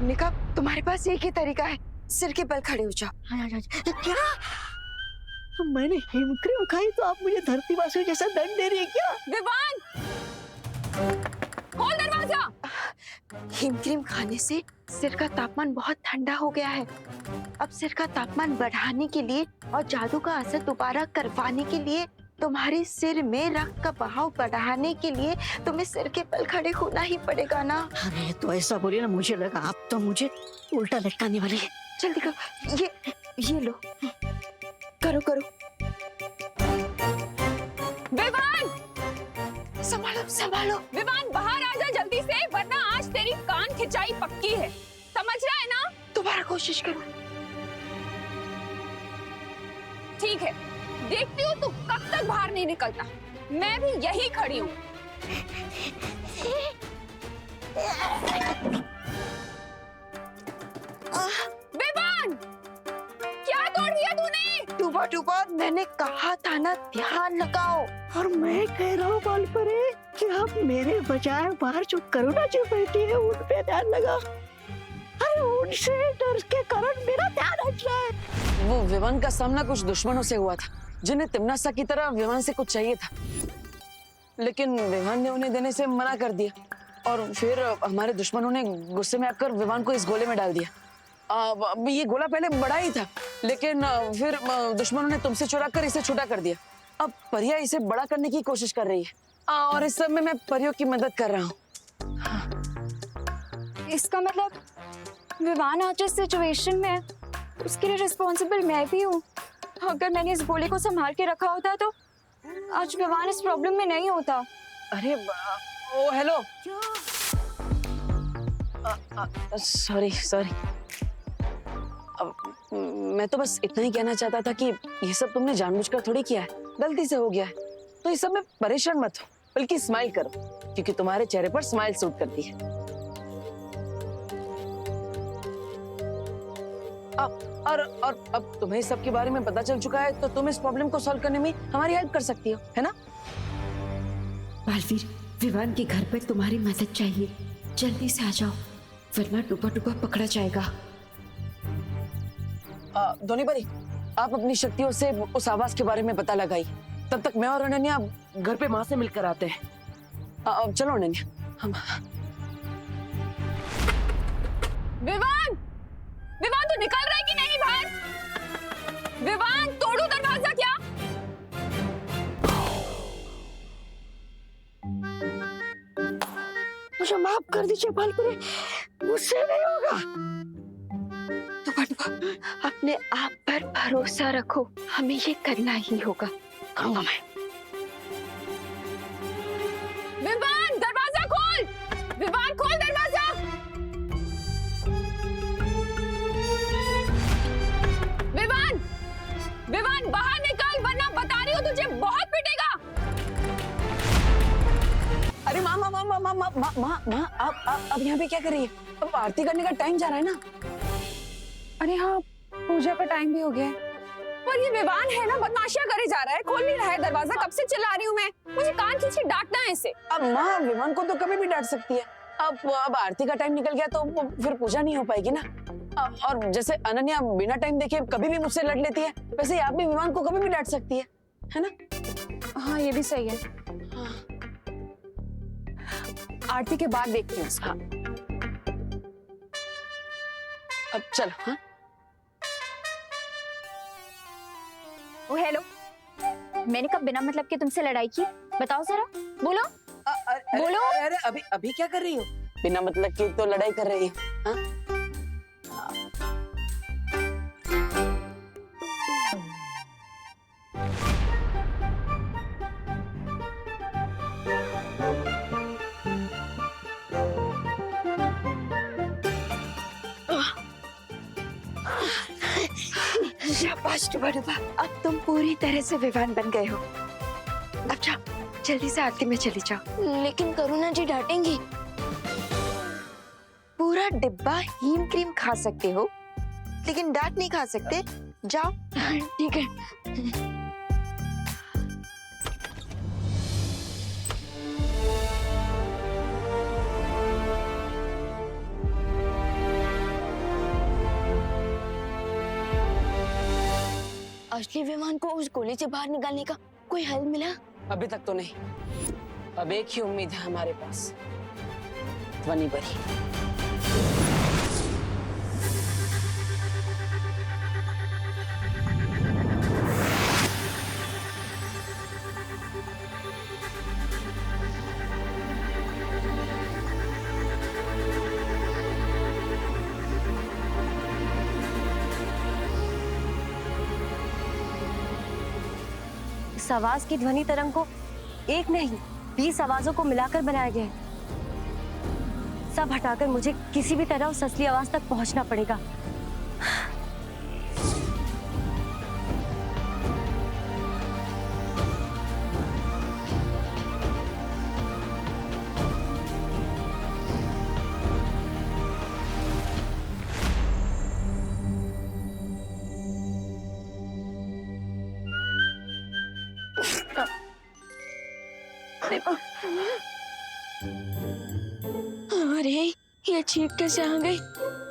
निका, तुम्हारे पास एक ही तरीका है, सिर के बल खड़े हो जाओ। क्या? मैंने हिमक्रीम खाई तो आप मुझे धरती वासियों जैसा दंड दे रही है क्या? विवान, खोल दरवाजा। हिमक्रीम खाने से सिर का तापमान बहुत ठंडा हो गया है। अब सिर का तापमान बढ़ाने के लिए और जादू का असर दोबारा करवाने के लिए, तुम्हारे सिर में रक्त का बहाव बढ़ाने के लिए तुम्हें सिर के बल खड़े होना ही पड़ेगा ना। अरे तो ऐसा बोलिए ना, मुझे लगा आप तो मुझे उल्टा लटकाने वाली है। जल्दी करो, ये लो, करो करो। विवान, संभालो संभालो। विवान बाहर आ जा जल्दी से, वरना आज तेरी कान खिंचाई पक्की है, समझ रहा है ना? दोबारा कोशिश करो। ठीक है, देखती हूँ तू कब तक बाहर नहीं निकलता। मैं भी यही खड़ी हूँ। विवान, क्या तोड़ दिया तूने? डूबा डूबा, मैंने कहा था ना ध्यान लगाओ। और मैं कह रहा हूँ बालपरे कि आप मेरे बजाय बाहर जो करुणा जी बैठी है उन पे ध्यान लगा। अरे उनसे डर के कारण मेरा ध्यान हट रहा है। वो विवान का सामना कुछ दुश्मनों से हुआ था, जिन्हें तिम्नासा की तरह विवान से कुछ चाहिए था, लेकिन विवान ने उन्हें देने से मना कर दिया। और फिर हमारे दुश्मनों ने गुस्से में आकर विवान को इस गोले में डाल दिया। ये गोला पहले बड़ा ही था, लेकिन फिर दुश्मनों ने तुमसे चुरा कर इसे छोटा कर दिया। अब परिया इसे बड़ा करने की कोशिश कर रही है, और इस समय मैं परियों की मदद कर रहा हूँ। इसका मतलब विवान आज इस सिचुएशन में है, उसके लिए रिस्पॉन्सिबल मैं भी हूँ। अगर मैंने इस गोले को संभाल के रखा होता तो आज विवान इस प्रॉब्लम में नहीं होता। अरे ओ हेलो, सॉरी सॉरी। मैं तो बस इतना ही कहना चाहता था कि ये सब तुमने जानबूझकर थोड़ी किया है, गलती से हो गया है। तो इस सब में परेशान मत हो, बल्कि स्माइल करो, क्योंकि तुम्हारे चेहरे पर स्माइल सूट करती है। और अब तुम्हें इस सब के बारे में पता चल चुका है, तो तुम इस प्रॉब्लम को सॉल्व करने में हमारी हेल्प कर सकती हो, है ना? बालवीर, विवान के घर पर तुम्हारी मदद चाहिए, जल्दी से आ जाओ, वरना डूबा डूबा पकड़ा जाएगा। धोनी भाई, आप अपनी शक्तियों से उस आवाज के बारे में पता लगाई। तब तक मैं और अनन्या घर पे माँ से मिलकर आते हैं। चलो अनन्या, हम। विवान, विवान तू निकल रहा है कि नहीं बाहर? विवान, तोड़ू दरवाजा क्या? मुझे माफ कर दीजिए बालपरे, मुझसे नहीं होगा। डूबा डूबा, अपने आप पर भरोसा रखो, हमें ये करना ही होगा। कहूंगा मैं। विवान, दरवाजा खोल। विवान, खोल दरवाजा। विवान, विवान बाहर निकल, वरना बता रही हूँ तुझे बहुत पिटेगा। अरे माँ माँ माँ माँ माँ माँ माँ माँ माँ, आप अब यहाँ पे क्या कर रही है? अब आरती करने का टाइम जा रहा है ना। अरे हाँ, पूजा का टाइम भी हो गया है। पर ये विवान है ना, बदमाशियां करे जा रहा है, खोल नहीं रहा है दरवाजा। कब से चिल्ला रही हूँ मैं, मुझे कान खींच के डांटना है इसे। अब माँ विवान को तो कभी भी डांट सकती है। अब आरती का टाइम निकल गया तो फिर पूजा नहीं हो पाएगी ना। और जैसे अनन्या बिना टाइम देखे कभी भी मुझसे लड़ लेती है, वैसे ही आप भी विवान को कभी भी डांट सकती है ना? हाँ, ये भी सही है। हाँ। आरती के बाद देखती हूँ। हाँ। अब चलो। हाँ, ओ हेलो, मैंने कब बिना मतलब के तुमसे लड़ाई की? बताओ जरा, बोलो। बोलो। अरे अभी अभी क्या कर रही हो? बिना मतलब की तो लड़ाई कर रही हो। हाँ? शाबाश डूबा डूबा, अब तुम पूरी तरह से विवान बन गए हो। अब जाओ, जल्दी से आरती में चली जाओ। लेकिन करुणा जी डांटेंगी। पूरा डिब्बा हीम क्रीम खा सकते हो, लेकिन डांट नहीं खा सकते। जाओ। ठीक है। असली विमान को उस गोले से बाहर निकालने का कोई हल मिला? अभी तक तो नहीं। अब एक ही उम्मीद है हमारे पास, ध्वनि परी। इस आवाज की ध्वनि तरंग को एक नहीं 20 आवाजों को मिलाकर बनाया गया है। सब हटाकर मुझे किसी भी तरह उस असली आवाज तक पहुंचना पड़ेगा। अरे ये चीख कैसे आ गई?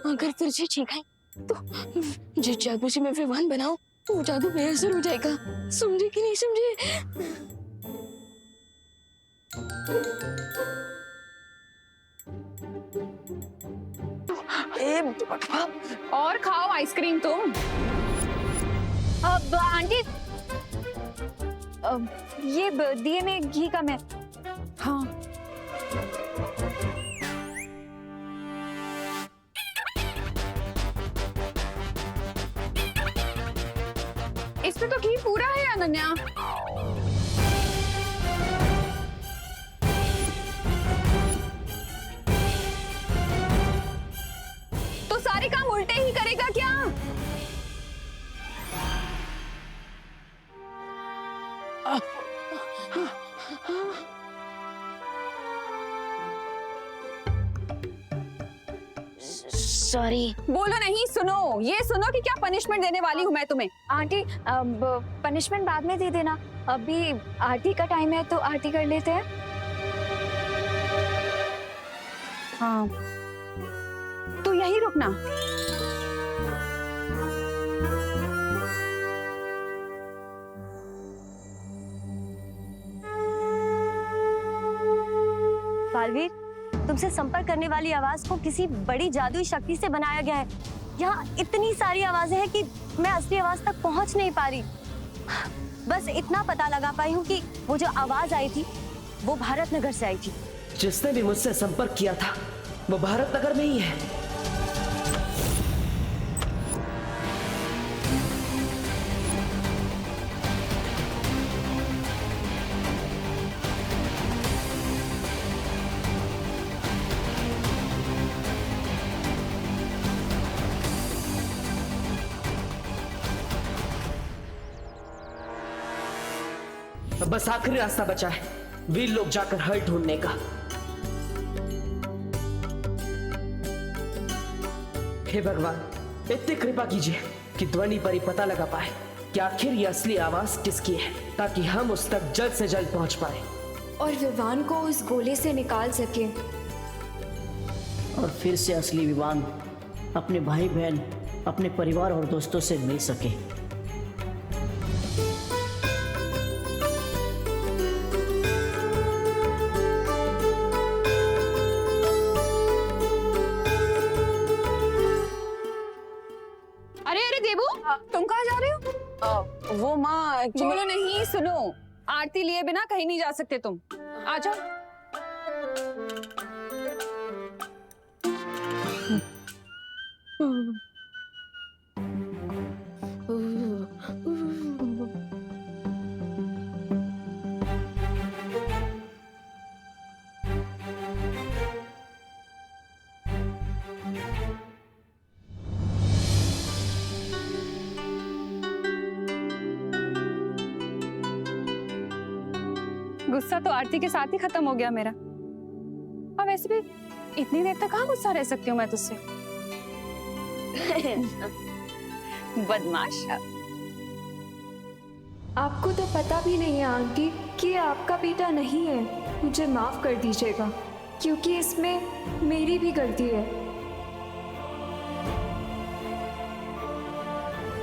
अगर फिर से चीख आई तो जिस जादू से मैं विमान बनाऊं वो जादू बेअसर हो जाएगा। समझे कि नहीं समझे? और खाओ आइसक्रीम तुम। अब आंटी ये दिए में घी कम है। हाँ इसमें तो घी पूरा है अनन्या। तो सारे काम उल्टे ही करेगा क्या? सॉरी। बोलो नहीं, सुनो। ये सुनो कि क्या पनिशमेंट देने वाली हूँ मैं तुम्हें। आंटी पनिशमेंट बाद में दे देना, अभी आरती का टाइम है तो आरती कर लेते हैं। हाँ तो यही रुकना। बालवीर, तुमसे संपर्क करने वाली आवाज को किसी बड़ी जादुई शक्ति से बनाया गया है। यहाँ इतनी सारी आवाजें हैं कि मैं असली आवाज तक पहुंच नहीं पा रही। बस इतना पता लगा पाई हूँ कि वो जो आवाज आई थी वो भारत नगर से आई थी। जिसने भी मुझसे संपर्क किया था वो भारत नगर में ही है। बस आखिरी रास्ता बचा है, वीर लोग जाकर हल ढूंढने का। हे भगवान, इतनी कृपा कीजिए कि ध्वनि परी पता लगा पाए कि आखिर ये असली आवाज किसकी है, ताकि हम उस तक जल्द से जल्द पहुंच पाए और विमान को उस गोले से निकाल सके और फिर से असली विमान अपने भाई बहन, अपने परिवार और दोस्तों से मिल सके। तुम कहाँ जा रहे हो? वो माँ बोलो नहीं, सुनो। आरती लिए बिना कहीं नहीं जा सकते तुम। आ जाओ। गुस्सा तो आरती के साथ ही खत्म हो गया मेरा। अब वैसे भी इतनी देर तक कहाँ गुस्सा रह सकती हूँ मैं तुझसे। बदमाश। आपको तो पता भी नहीं है आंटी कि ये आपका बेटा नहीं है। मुझे माफ कर दीजिएगा क्योंकि इसमें मेरी भी गलती है।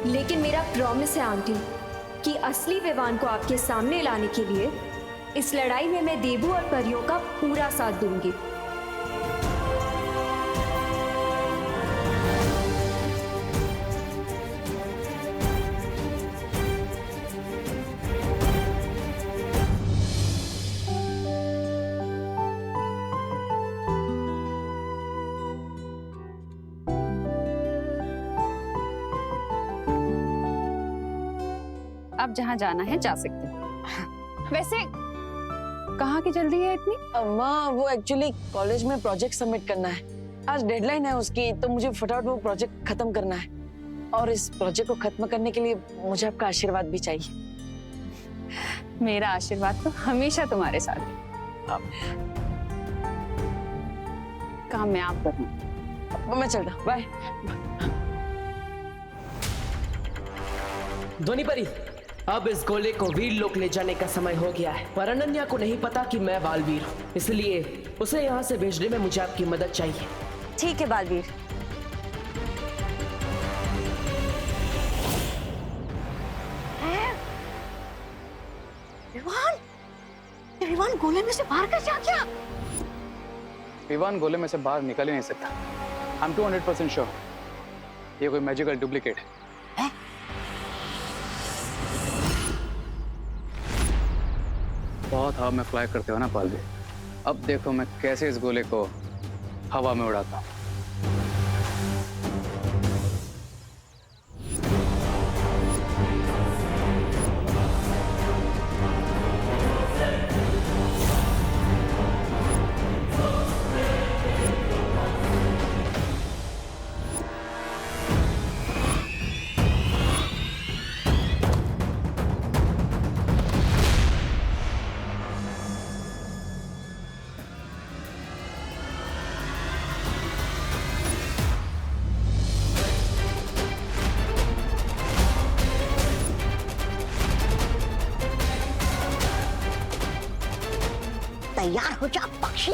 लेकिन मेरा प्रॉमिस है आंटी कि असली विवान को आपके सामने लाने के लिए इस लड़ाई में मैं देवू और परियों का पूरा साथ दूंगी। अब जहाँ जाना है जा सकते हो। वैसे कहाँ की जल्दी है इतनी? माँ वो एक्चुअली कॉलेज में प्रोजेक्ट सबमिट करना है, आज डेडलाइन है उसकी, तो मुझे फटाफट वो प्रोजेक्ट खत्म करना है। और इस प्रोजेक्ट को खत्म करने के लिए मुझे आपका आशीर्वाद भी चाहिए। मेरा आशीर्वाद तो हमेशा तुम्हारे साथ है। काम मैं आप करूँ। मैं चलता, बाय। ध्वनि परी, अब इस गोले को वीर लोक ले जाने का समय हो गया है, पर अनन्या को नहीं पता कि मैं बालवीर हूँ, इसलिए उसे यहाँ से भेजने में मुझे आपकी मदद चाहिए। ठीक है बालवीर। विवान गोले में से बाहर कैसे आ गया? विवान गोले में से बाहर निकल ही नहीं सकता। आई एम 200% श्योर ये कोई मैजिकल डुप्लीकेट है। बहुत हवा में फ्लाई करते हो ना पालवी, अब देखो मैं कैसे इस गोले को हवा में उड़ाता हूँ। तैयार हो जा पक्षी।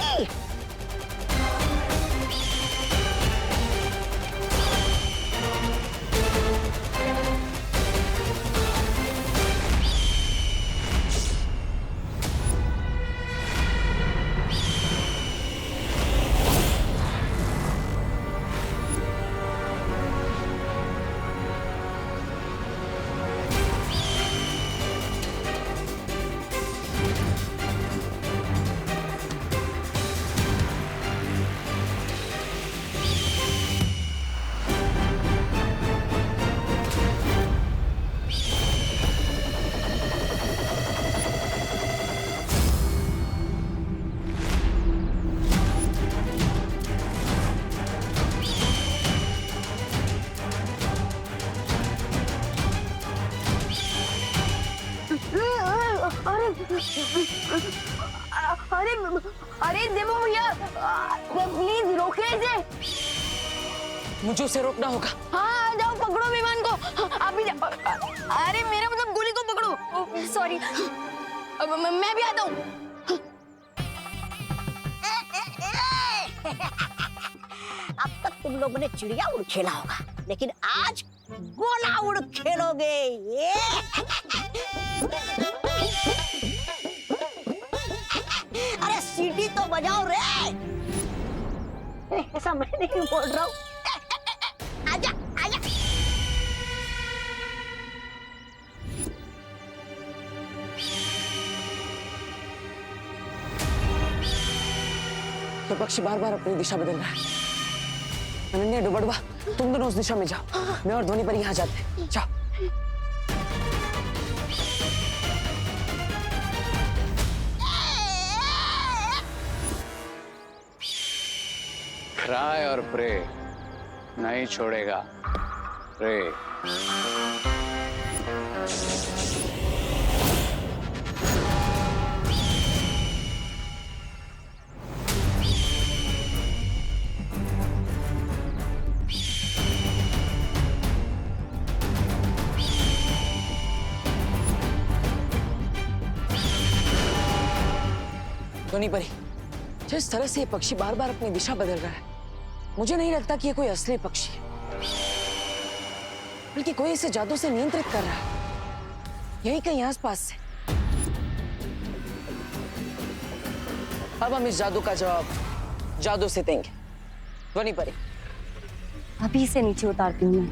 अरे अरे देवू भैया प्लीज रोके इसे। मुझे उसे रोकना होगा। हाँ जाओ पकड़ो विमान को। आप भी अरे मेरा मतलब गोली को पकड़ो। सॉरी मैं भी आता हूँ। अब तक तुम लोगों ने चिड़िया उड़ खेला होगा, लेकिन आज गोला उड़ खेलोगे। ये अरे सीटी तो बजाओ रे। ऐसा मैं नहीं बोल रहा हूँ। आजा आजा। तो पक्षी बार बार अपनी दिशा बदल रहा है। अनन्या डुबड़वा, तुम दोनों उस दिशा में जाओ, मैं और ध्वनि पर यहाँ जाते हैं। जाओ। ट्राई और प्रे नहीं छोड़ेगा। प्रे ध्वनि परी, जिस तरह से ये पक्षी बार बार अपनी दिशा बदल रहा है, मुझे नहीं लगता कि ये कोई असली पक्षी है। बल्कि कोई इसे जादू से नियंत्रित कर रहा है, यही कहीं आसपास से। अब हम इस जादू का जवाब जादू से देंगे। ध्वनि परी, अभी से नीचे उतारती हूँ मैं।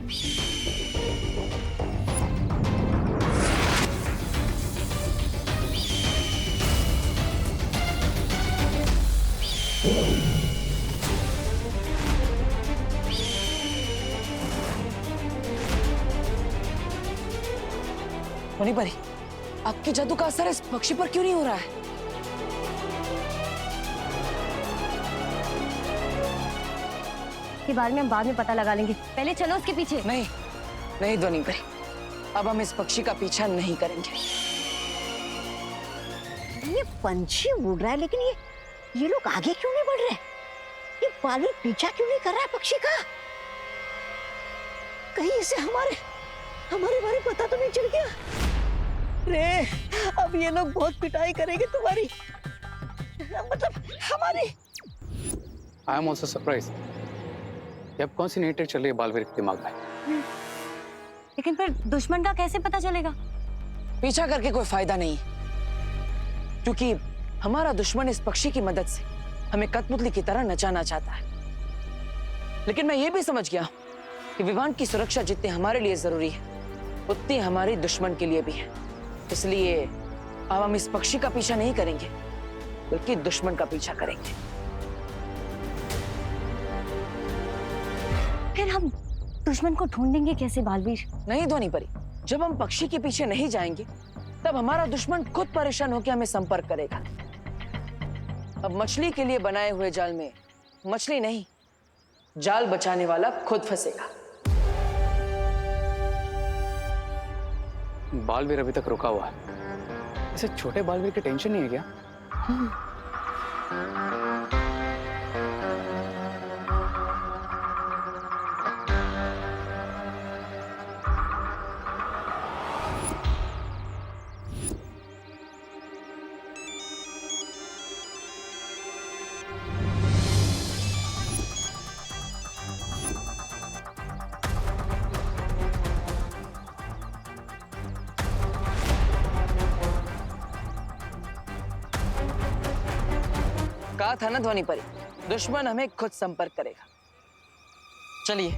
ध्वनि परी, आपके जादू का असर इस पक्षी पर क्यों नहीं हो रहा है? के बारे में हम बाद में पता लगा लेंगे, पहले चलो उसके पीछे। नहीं नहीं ध्वनि परी, अब हम इस पक्षी का पीछा नहीं करेंगे। ये पंछी उड़ रहा है, लेकिन ये लोग आगे क्यों नहीं बढ़ रहे? ये बालवीर पीछा क्यों नहीं कर रहा है पक्षी का? कहीं इसे हमारे बारे पता तो नहीं चल गया? रे, अब ये लोग बहुत पिटाई करेंगे तुम्हारी, मतलब हमारी। I am also surprise. अब कौन सी नई ट्रिक चल रही है बालवीर के दिमाग में? लेकिन फिर दुश्मन का कैसे पता चलेगा? पीछा करके कोई फायदा नहीं, क्योंकि हमारा दुश्मन इस पक्षी की मदद से हमें कठपुतली की तरह नचाना चाहता है। लेकिन मैं ये भी समझ गया कि विवान की सुरक्षा जितनी हमारे लिए जरूरी है, उतनी हमारे दुश्मन के लिए भी है। इसलिए अब हम इस पक्षी का पीछा नहीं करेंगे, बल्कि दुश्मन का पीछा करेंगे। फिर हम दुश्मन को ढूंढेंगे कैसे बालवीर? नहीं ध्वनि परी, जब हम पक्षी के पीछे नहीं जाएंगे, तब हमारा दुश्मन खुद परेशान होकर हमें संपर्क करेगा। अब मछली के लिए बनाए हुए जाल में मछली नहीं, जाल बचाने वाला खुद फंसेगा। बालवीर अभी तक रुका हुआ है। इसे छोटे बालवीर की टेंशन नहीं है क्या? कहा था ना ध्वनि परी, दुश्मन हमें खुद संपर्क करेगा। चलिए।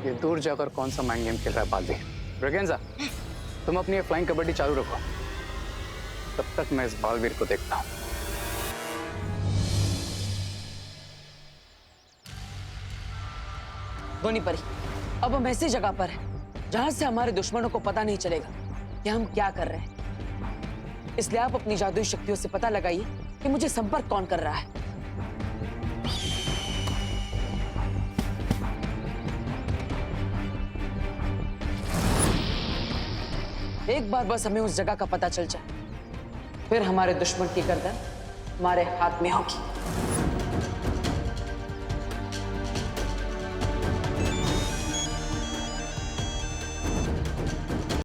ये दूर जाकर कौन सा माइंड गेम खेल रहा है बालवीर? ब्रेगेंजा, तुम अपनी ये फ्लाइंग कबड्डी चालू रखो, तब तक मैं इस बालवीर को देखता हूं। ध्वनि परी, अब हम ऐसी जगह पर हैं जहां से हमारे दुश्मनों को पता नहीं चलेगा कि हम क्या कर रहे हैं। इसलिए आप अपनी जादुई शक्तियों से पता लगाइए कि मुझे संपर्क कौन कर रहा है। एक बार बस हमें उस जगह का पता चल जाए, फिर हमारे दुश्मन की गर्दन हमारे हाथ में होगी।